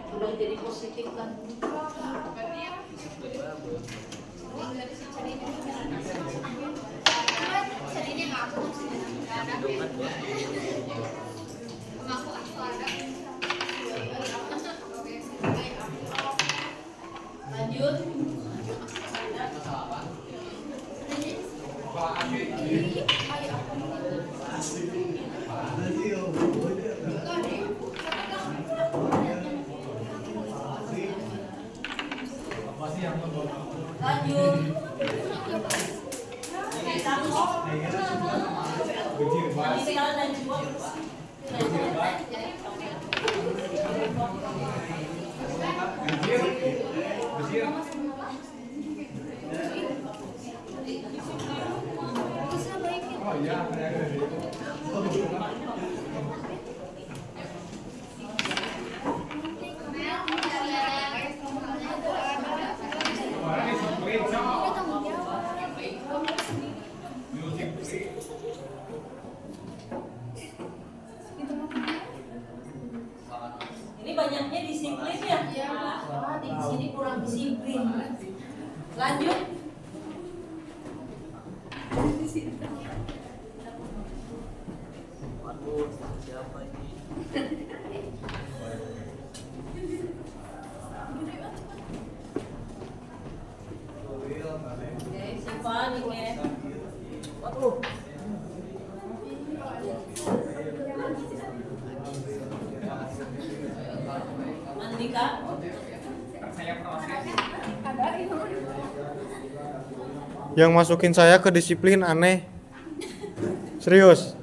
Udah jadi positif kan. Lanjut. Ini banyaknya disiplin ya? Di sini kurang disiplin. Lanjut. Siapa ini? Simpan ini. Waduh. Andika. Yang masukin saya ke disiplin aneh. Serius.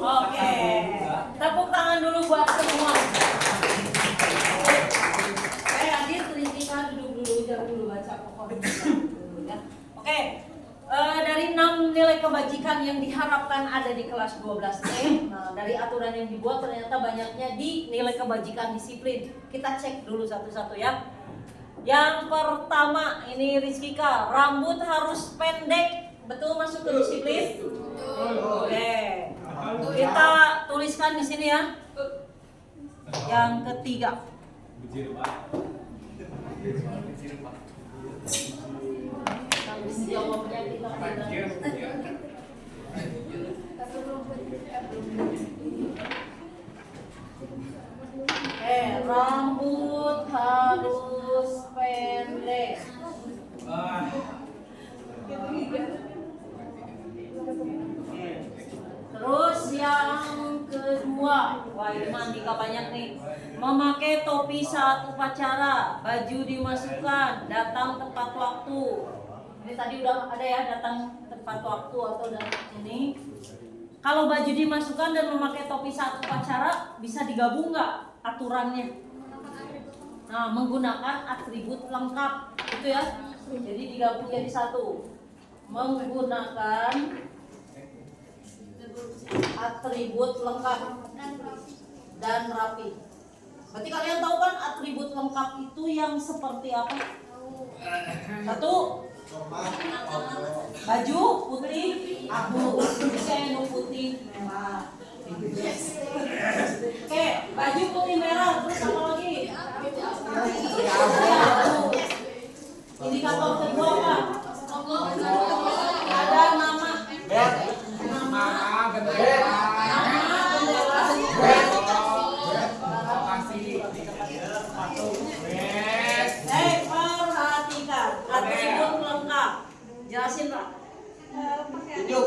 Oke. Tepuk tangan dulu buat semua. Hadir Tristika duduk dulu, jangan dulu baca pokoknya. Oke. Dari 6 nilai kebajikan yang diharapkan ada di kelas 12C. Nah, dari aturan yang dibuat ternyata banyaknya di nilai kebajikan disiplin. Kita cek dulu satu-satu ya. Yang pertama ini Rizkika, rambut harus pendek. Betul masuk ke disiplin? Oke. Kita tuliskan di sini ya. Yang ketiga. Jawabnya kita rambut harus pendek. Terus yang kedua, wah ini Andika banyak nih. Memakai topi saat upacara, baju dimasukkan, datang tepat waktu. Ini tadi udah ada ya, datang tepat waktu atau datang ini. Kalau baju dimasukkan dan memakai topi saat upacara, bisa digabung nggak aturannya? Nah, menggunakan atribut lengkap, itu ya. Jadi digabung jadi satu. Menggunakan atribut lengkap dan rapi. Berarti kalian tahu kan atribut lengkap itu yang seperti apa? Satu, baju putih abu, seno putih merah. Oke, baju putih merah, terus apa lagi? Indikator kedua apa? Ada nama bendera. Perhatikan atribut lengkap. Jelasin Pak. Tunjuk.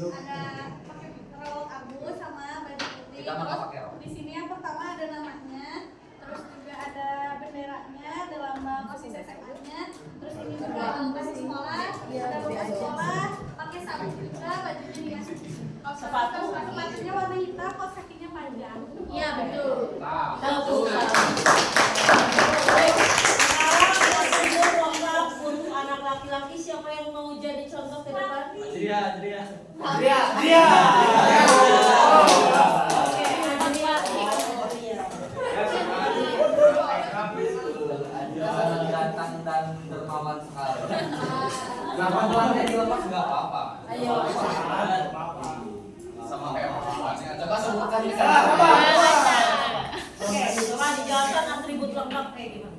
Ada pakai rok abu sama baju putih. Terus di sini yang pertama ada namanya, terus juga ada benderanya, ada lambang OSIS SMA-nya, terus ini juga lokasi sekolah sepatu. Sepatunya warna hitam, kaos kakinya panjang. Iya betul. Tepuk tangan. Sekarang atribut lengkap untuk anak laki-laki, siapa yang mau jadi contoh ke depan? Adria. Oke, Adria ganteng dan dermawan sekali. Perempuannya dilepas nggak apa-apa. Ayo. Sama kayak perempuannya. Coba sebutkan di Oke, coba dijelaskan atribut lengkap kayak gimana?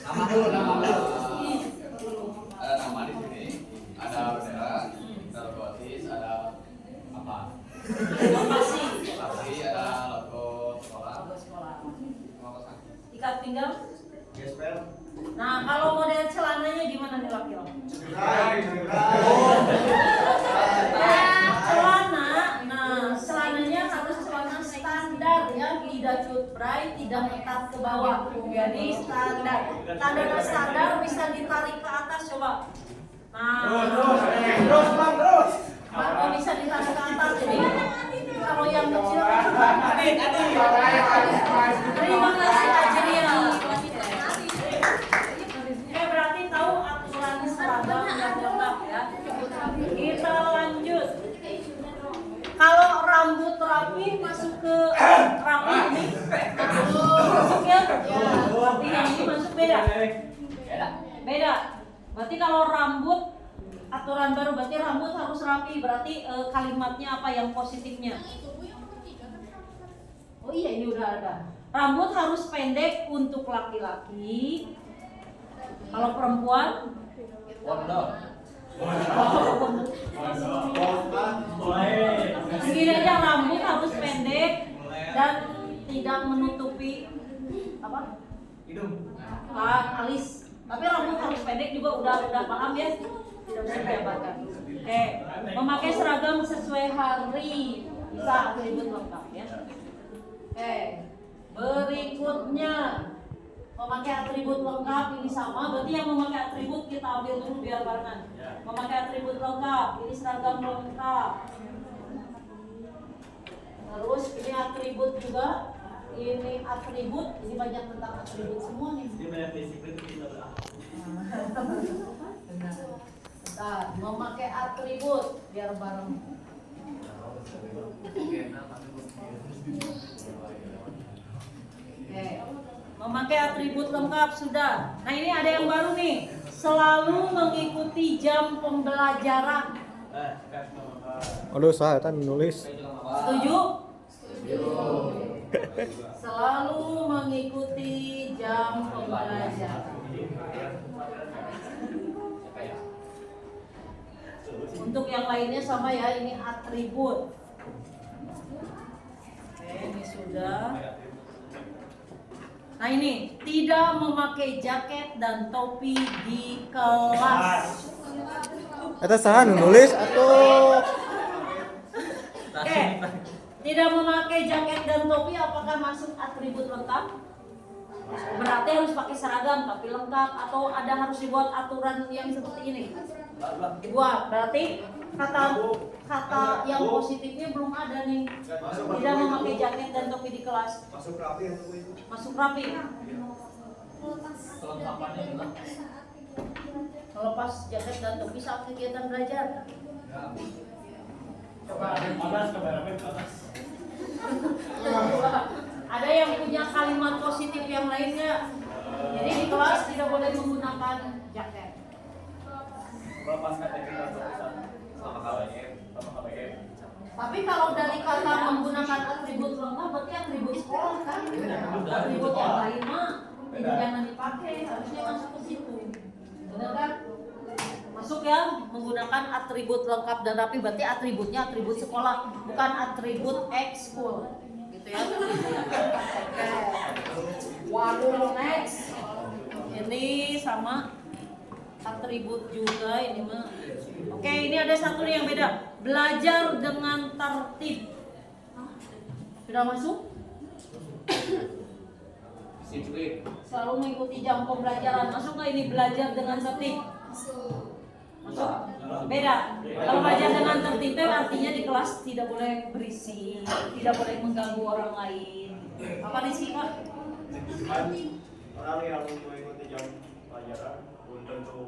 Nama dulu. Ada nama di sini. Ada bendera, ada logo OSIS, ada apa? Lokasi. Lokasi, ada logo sekolah. Logo sekolah. Logo sana. Ikat pinggang. Gesper. Nah, kalau model celananya gimana nih laki-laki? Celananya harus celana standar ya, tidak cutbray, tidak ngetat ke bawah. Jadi standar. Standar bisa ditarik ke atas coba. Terus. Kalau bisa ditarik ke atas, jadi kalau yang kecil. Terima kasih Ajriya. Berarti tahu aturan seragam yang lengkap ya. Kita lanjut. Kalau rambut rapi masuk ke rapi ini, masuk ya? Tapi yang ini masuk beda. Beda. Berarti kalau rambut aturan baru, berarti rambut harus rapi. Berarti kalimatnya apa yang positifnya? Oh iya, ini udah ada. Rambut harus pendek untuk laki-laki. Kalau perempuan? Pondok. Segini aja, rambut harus pendek dan tidak menutupi apa? Hidung. Alis. Tapi rambut harus pendek juga udah paham ya? Tidak bisa diabarkan. Oke, memakai seragam sesuai hari bisa atribut lengkap ya. Oke, berikutnya memakai atribut lengkap ini sama, berarti yang memakai atribut kita ambil dulu biar barengan. Memakai atribut lengkap, ini seragam lengkap. Terus ini atribut juga, ini atribut, ini banyak tentang atribut semua nih. Ini banyak disiplin kita lah. Bentar, memakai atribut biar bareng. Oke, memakai atribut lengkap sudah. Nah ini ada yang baru nih, selalu mengikuti jam pembelajaran. Aduh, saya kan nulis. Setuju? Selalu mengikuti jam pembelajaran. Untuk yang lainnya sama ya, ini atribut. Oke, ini sudah. Nah ini, tidak memakai jaket dan topi di kelas. Eta saha nu nulis atuh? Oke, tidak memakai jaket dan topi apakah masuk atribut lengkap? Berarti harus pakai seragam tapi lengkap, atau ada harus dibuat aturan yang seperti ini? Dibuat, berarti kata yang positifnya belum ada nih. Tidak memakai jaket dan topi di kelas. Masuk rapi atau itu? Masuk rapi. Kelengkapannya bilang. Kalau pas jaket dan topi saat kegiatan belajar. Coba. Ada yang punya kalimat positif yang lainnya. Jadi di kelas tidak boleh menggunakan jaket. Tapi kalau dari kata menggunakan atribut lengkap berarti atribut sekolah kan? Atribut yang lain mah tidak jangan dipakai, harusnya masuk ke situ. Benar kan? Masuk ya, menggunakan atribut lengkap dan rapi, berarti atributnya atribut sekolah, bukan atribut ekskul. Gitu ya. Waduh, next. Ini sama atribut juga ini mah. Oke, ini ada satu nih yang beda. Belajar dengan tertib. Sudah masuk? Disiplin. Selalu mengikuti jam pembelajaran. Masuk nggak ini belajar dengan tertib? Masuk? Beda. Kalau belajar dengan tertib artinya di kelas tidak boleh berisik, tidak boleh mengganggu orang lain. Apa nih sih Kak? Orang yang mengikuti jam pelajaran belum tentu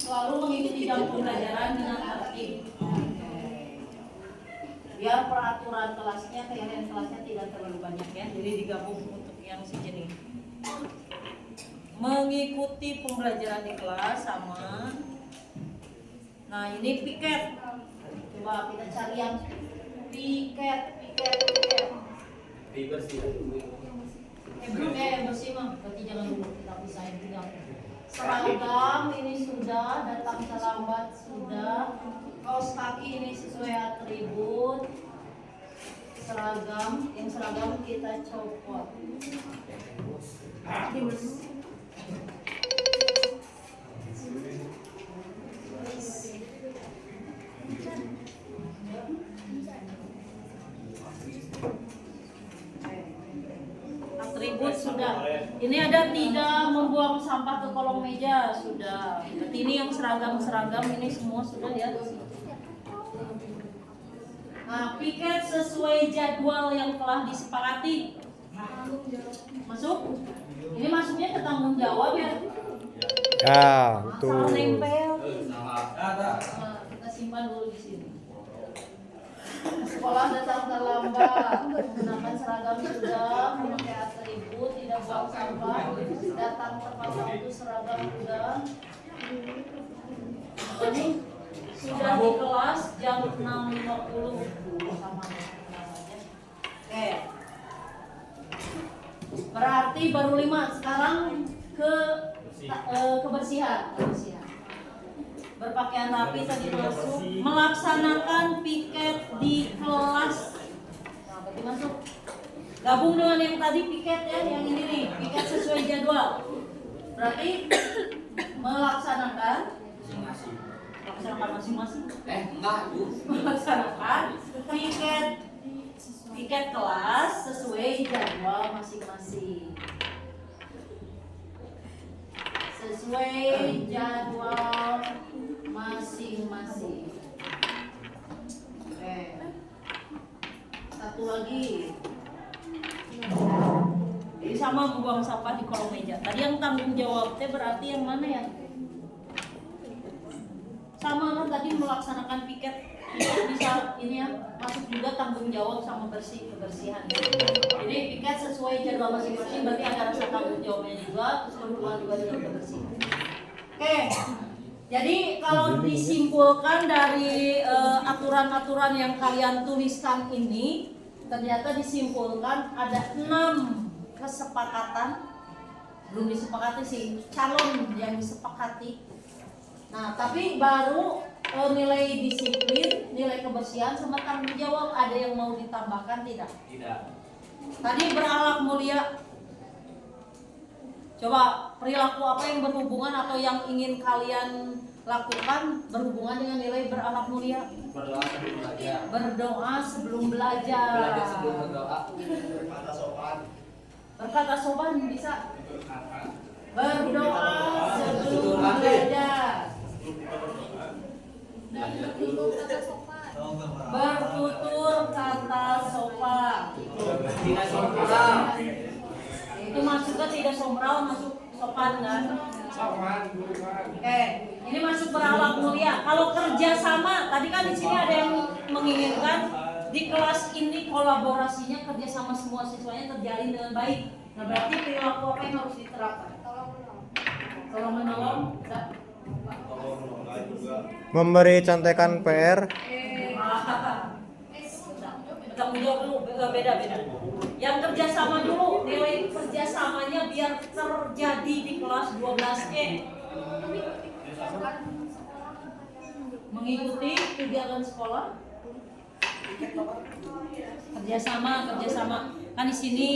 Selalu mengikuti jam pembelajaran dengan tertib. Biar peraturan kelasnya, kegiatan kelasnya tidak terlalu banyak ya. Jadi digabung untuk yang sejenis. Mengikuti pembelajaran di kelas sama. Nah ini piket. Coba kita cari yang piket. Bersih. Belum bersih mah. Berarti jangan dulu kita pisahin tidak. Seragam ini sudah, datang terlambat sudah. Kaos kaki ini sesuai atribut. Yang seragam kita copot. Atribut sudah. Ini ada tidak membuang sampah ke kolong meja sudah. Berarti ini yang seragam ini semua sudah ya. Nah, piket sesuai jadwal yang telah disepakati. Masuk? Ini masuknya ke tanggung jawab ya. Ya, Salah betul. nempel. Ada. Nah, kita simpan dulu di sini. Sekolah datang terlambat, menggunakan seragam sudah, memakai atribut, tidak buang sampah, datang tepat waktu seragam sudah. Ini sudah di kelas jam 6.50 sama namanya. Oke. Berarti baru 5. Sekarang ke kebersihan. Berpakaian rapi tadi masuk, melaksanakan piket di kelas. Nah, berarti masuk. Gabung dengan yang tadi piket ya, yang ini nih, piket sesuai jadwal. Berarti melaksanakan masing-masing. Enggak, Bu. Melaksanakan piket kelas sesuai jadwal masing-masing. Sesuai jadwal masing-masing. Oke. Satu lagi. Jadi sama membuang sampah di kolong meja. Tadi yang tanggung jawabnya berarti yang mana ya? Sama kan tadi melaksanakan piket bisa ini ya, masuk juga tanggung jawab sama kebersihan. Jadi piket sesuai jadwal masing-masing berarti ada rasa tanggung jawabnya juga, terus berhubungan juga dengan kebersihan. Oke. Jadi kalau disimpulkan dari aturan-aturan yang kalian tuliskan ini, ternyata disimpulkan ada 6 kesepakatan, belum disepakati sih, calon yang disepakati. Nah, tapi baru nilai disiplin, nilai kebersihan, sama tanggung jawab ada yang mau ditambahkan tidak? Tidak. Tadi berakhlak mulia. Coba perilaku apa yang berhubungan atau yang ingin kalian lakukan berhubungan dengan nilai berakhlak mulia? Berdoa sebelum belajar. Berdoa sebelum belajar. Belajar sebelum berdoa. kata sopan. Berkata sopan bisa. Berdoa sebelum Sebelum mandi. belajar. Kata sopan. Bertutur kata sopan. Tidak sombong. Itu masuknya tidak sombral, masuk sopan kan? Oke, ini masuk berakhlak mulia. Kalau kerja sama, tadi kan di sini ada yang menginginkan di kelas ini kolaborasinya kerjasama semua siswanya terjalin dengan baik. Nah berarti perilaku apa yang harus diterapkan? Tolong menolong, enggak? Memberi contekan PR. Tanggung jawab dulu, beda. Yang kerjasama dulu, nilai kerjasamanya biar terjadi di kelas 12E. Mengikuti kegiatan sekolah. Kerjasama. Kan di sini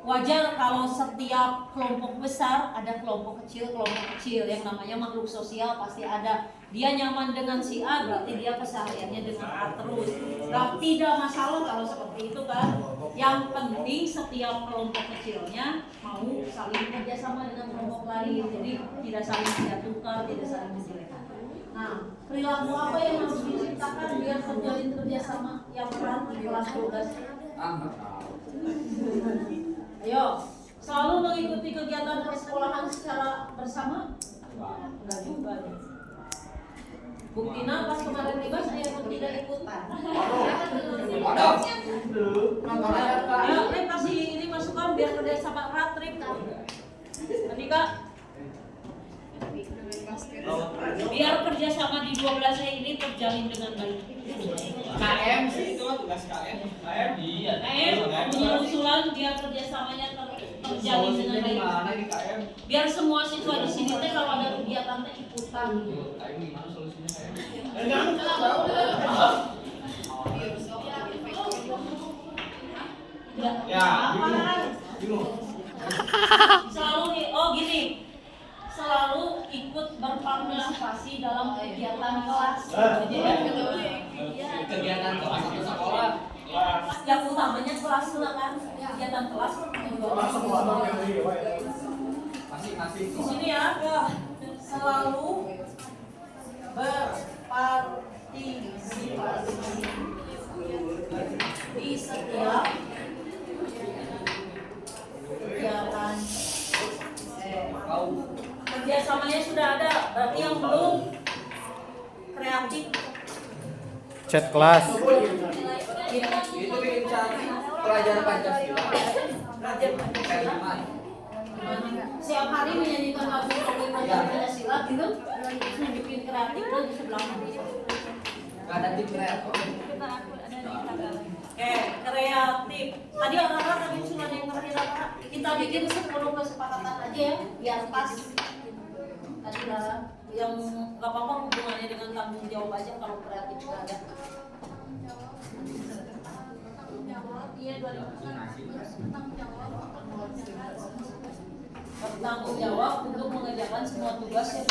wajar kalau setiap kelompok besar ada kelompok kecil yang namanya makhluk sosial pasti ada. Dia nyaman dengan si A berarti dia kesehariannya dengan A terus. Nah, tidak masalah kalau seperti itu kan. Yang penting setiap kelompok kecilnya mau saling kerjasama dengan kelompok lain. Jadi tidak saling menjatuhkan, tidak saling menjelekan. Nah perilaku apa yang harus diciptakan biar terjalin kerjasama yang erat di kelas 12? Nggak tahu. Ayo, selalu mengikuti kegiatan persekolahan secara bersama? Enggak juga. Buktinya pas kemarin tiba saya pun tidak ikutan. Waduh. Ayo, kasih ini masukan biar kerjasama erat, Trip. Tadi Kak, biar kerjasama di 12 ini terjalin dengan baik. KM sih itu mah tugas KM. KM iya. KM punya usulan biar kerjasamanya terjalin dengan baik. Gimana ini KM? Biar semua siswa di sini teh kalau ada kegiatan teh ikutan. KM gimana solusinya KM? Ya, apa? Selalu gini. Selalu ikut berpartisipasi dalam kegiatan kelas. Kegiatan kelas atau sekolah? Yang utamanya kelas lah kan. Kegiatan kelas. Masing-masing. Di sini ya, selalu berpartisipasi di setiap kegiatan. Kerjasamanya sudah ada, berarti yang belum kreatif. Chat kelas. Itu bikin cantik pelajaran Pancasila. Belajar Pancasila. Setiap hari menyanyikan lagu Pancasila gitu, terus nunjukin kreatifnya di sebelah mana. Gak ada tim kreator. Kreatif. Tadi orang-orang tadi usulan yang terakhir apa? Kita bikin 10 kesepakatan aja ya, biar pas. Tadi lah yang nggak apa-apa hubungannya dengan tanggung jawab aja kalau kreatif nggak ada. Iya 2019 Bertanggung jawab untuk mengerjakan semua tugas yang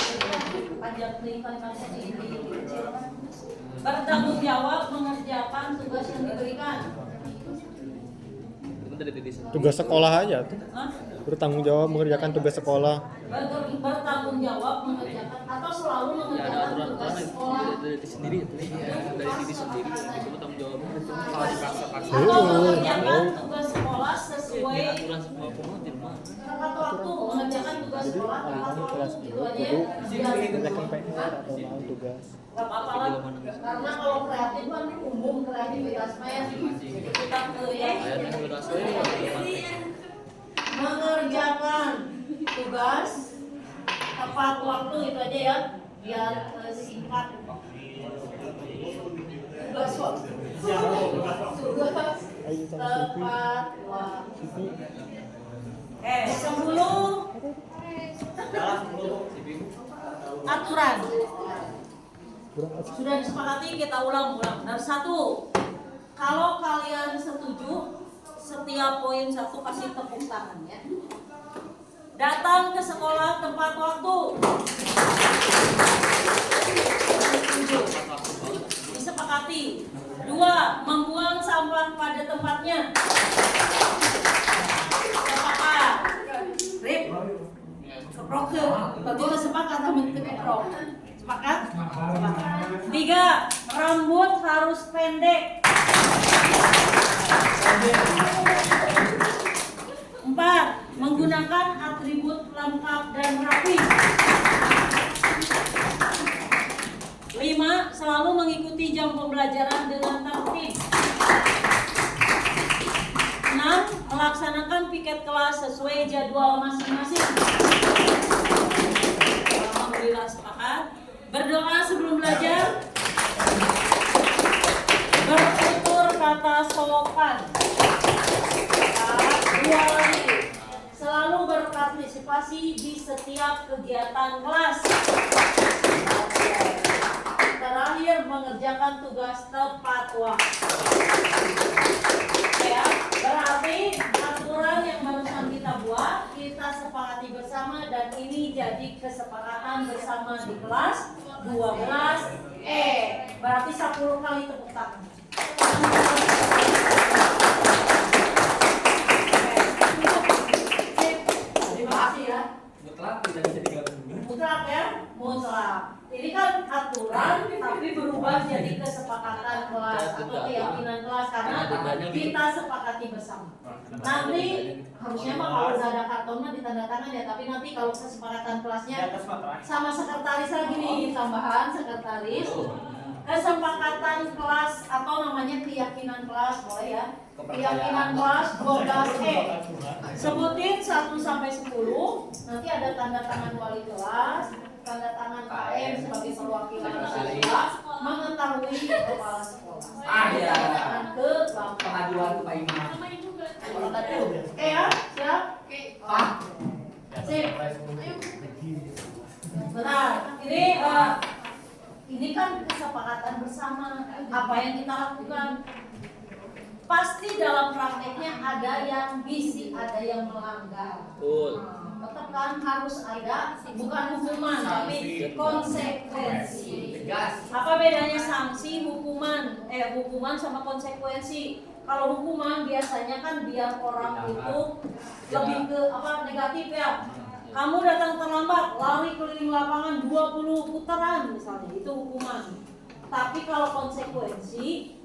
panjang kalimatnya di kecil. Bertanggung jawab mengerjakan tugas yang diberikan. Tugas sekolah aja tuh. Hah? Bertanggung jawab mengerjakan tugas sekolah. Bertanggung jawab mengerjakan atau selalu mengerjakan tugas sekolah. Dari sendiri itu dari diri sendiri itu tanggung jawabnya kalau dipaksa-paksa Atau mengerjakan tugas sekolah sesuai aturan semua pemerintah mah tepat waktu, mengerjakan tugas sekolah tepat waktu, gitu aja ya. Mengerjakan PR atau mau tugas. Gak apa-apa lah, karena kalau kreatif kan umum kreativitasnya ya. Kita ke ya. ayatnya udah sesuai Mengerjakan tugas tepat waktu itu aja ya, biar singkat. Tugas waktu. Tugas tepat waktu. Sebelum aturan sudah disepakati, kita ulang-ulang. Dan satu, kalau kalian setuju, setiap poin satu kasih tepuk tangan ya. Datang ke sekolah tepat waktu. Disepakati. Dua, membuang sampah pada tempatnya. Sepakat. Rip. Keprok ke. Bagi kesepakatan bentuk keprok. Sepakat? Sepakat. Tiga, rambut harus pendek. Empat, menggunakan atribut lengkap dan rapi. Lima, selalu mengikuti jam pembelajaran dengan tertib. Enam, melaksanakan piket kelas sesuai jadwal masing-masing. Alhamdulillah sepakat. Berdoa sebelum belajar. Bertutur kata sopan. Dua lagi. Selalu berpartisipasi di setiap kegiatan kelas. Terakhir, mengerjakan tugas tepat waktu. Ya, berarti aturan yang barusan kita buat, kita sepakati bersama dan ini jadi kesepakatan bersama di kelas 12 berarti 10 kali tepuk tangan. Terima kasih ya. Mutlak tidak bisa digabung. Mutlak ya, mutlak. Ini kan aturan tapi berubah jadi kesepakatan kelas atau keyakinan kelas karena kita sepakati bersama. Nanti harusnya mah kalau udah ada karton mah ditandatangan ya, tapi nanti kalau kesepakatan kelasnya sama sekretaris lagi nih, tambahan sekretaris. Kesepakatan kelas atau namanya keyakinan kelas, boleh ya? Keyakinan kelas 12E. Sebutin 1 sampai 10. Nanti ada tanda tangan wali kelas, tanda tangan KM sebagai perwakilan siswa, mengetahui kepala sekolah. Ya. Ke 8. Pengajuan ke Pak Imam. Oke ya, siap? Sip. Benar. Ini kan kesepakatan bersama apa yang kita lakukan. Pasti dalam prakteknya ada yang bisi, ada yang melanggar. Betul. Tetap kan harus ada bukan hukuman tapi konsekuensi. Tegas. Apa bedanya sanksi, hukuman? Hukuman sama konsekuensi. Kalau hukuman biasanya kan biar orang itu lebih ke negatif ya. Kamu datang terlambat, lari keliling lapangan 20 putaran misalnya, itu hukuman. Tapi kalau konsekuensi,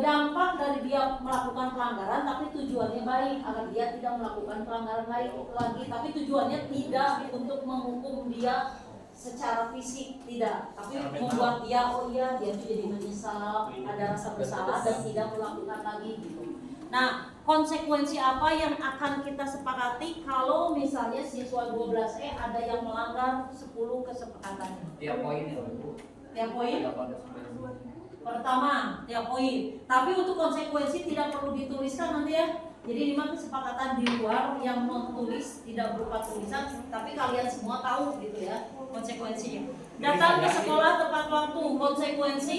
dampak dari dia melakukan pelanggaran tapi tujuannya baik agar dia tidak melakukan pelanggaran lagi, tapi tujuannya tidak untuk menghukum dia secara fisik, tidak, tapi membuat dia dia tuh jadi menyesal, ada rasa bersalah dan tidak melakukan lagi gitu. Nah, konsekuensi apa yang akan kita sepakati kalau misalnya siswa 12E ada yang melanggar 10 kesepakatannya? Tiap poin ya, Bu. Tiap poin? Pertama, tiap poin. Tapi untuk konsekuensi tidak perlu dituliskan nanti ya. Jadi ini mah kesepakatan di luar yang menulis tidak berupa tulisan, tapi kalian semua tahu gitu ya konsekuensinya. Datang ke sekolah tepat waktu, konsekuensi.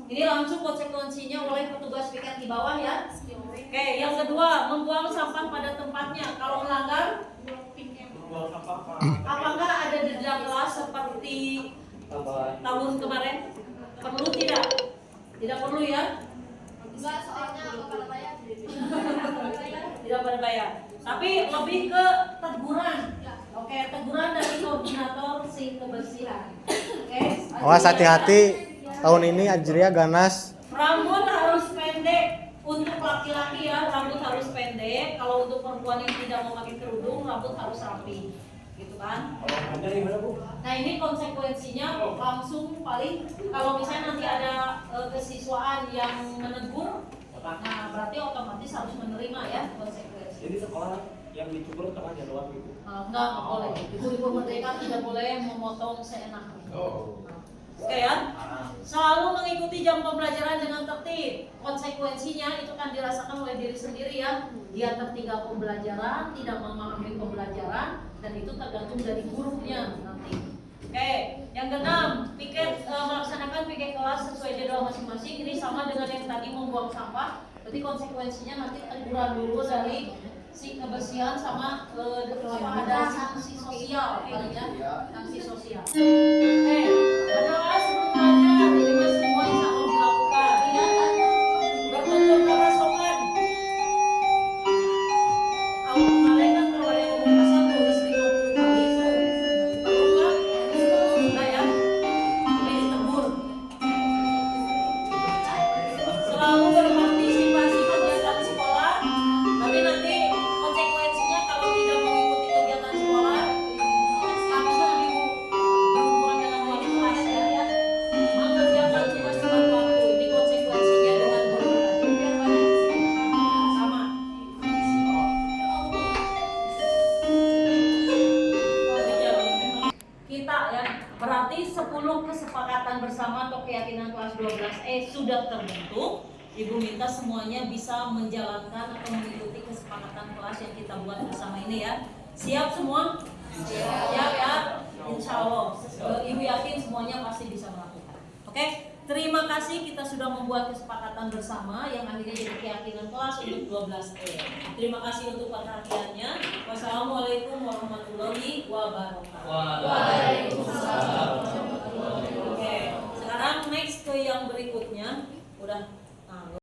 Ini langsung konsekuensinya oleh petugas piket di bawah ya. Oke, yang kedua, membuang sampah pada tempatnya. Kalau melanggar, apakah ada denda kelas seperti tahun kemarin? Perlu tidak? Tidak perlu ya? Enggak, soalnya nggak pada bayar. Tidak pada bayar. Tapi lebih ke teguran. Oke, teguran dari koordinator si kebersihan. Oke. Awas hati-hati. Tahun ini Ajria ganas. Rambut harus pendek untuk laki-laki ya, rambut harus pendek. Kalau untuk perempuan yang tidak memakai kerudung, rambut harus rapi, gitu kan? Nah ini konsekuensinya langsung paling kalau misalnya nanti ada kesiswaan yang menegur, nah berarti otomatis harus menerima ya konsekuensi. Jadi sekolah yang dicukur tengah jadwal gitu. Enggak boleh. Ibu-ibu merdeka tidak boleh memotong seenaknya. Oke ya, selalu mengikuti jam pembelajaran dengan tertib. Konsekuensinya itu kan dirasakan oleh diri sendiri ya. Dia tertinggal pembelajaran, tidak memahami pembelajaran, dan itu tergantung dari gurunya nanti. Oke, yang keenam, melaksanakan piket kelas sesuai jadwal masing-masing. Ini sama dengan yang tadi membuang sampah. Berarti konsekuensinya nanti teguran dulu dari si kebersihan sama ada sanksi sosial kalinya, sanksi sosial. Berdoa sebelum belajar, ini mas semua insya Allah dilakukan. Bertutur kata sopan. Kalau kemarin kan kalau ada yang pasal tulis 50 kali, perlu nggak? Enggak ya? Ini ditegur. Selalu berpartisipasi kegiatan sekolah, tapi nanti konsekuensinya kalau tidak mengikuti kegiatan sekolah langsung berhubungan dengan wali kelas ya. Mengerjakan tugas tepat waktu, ini konsekuensinya dengan guru sama. Kita ya, berarti 10 kesepakatan bersama atau keyakinan kelas 12E sudah terbentuk. Ibu minta semuanya bisa menjalankan atau mengikuti kesepakatan kelas yang kita buat bersama ini ya. Siap semua? Siap ya. Insya Allah. Ibu yakin semuanya pasti bisa melakukan. Oke? Terima kasih kita sudah membuat kesepakatan bersama yang akhirnya jadi keyakinan kelas untuk 12E. Terima kasih untuk perhatiannya. Wassalamualaikum warahmatullahi wabarakatuh. Waalaikumsalam. Oke, sekarang next ke yang berikutnya. Udah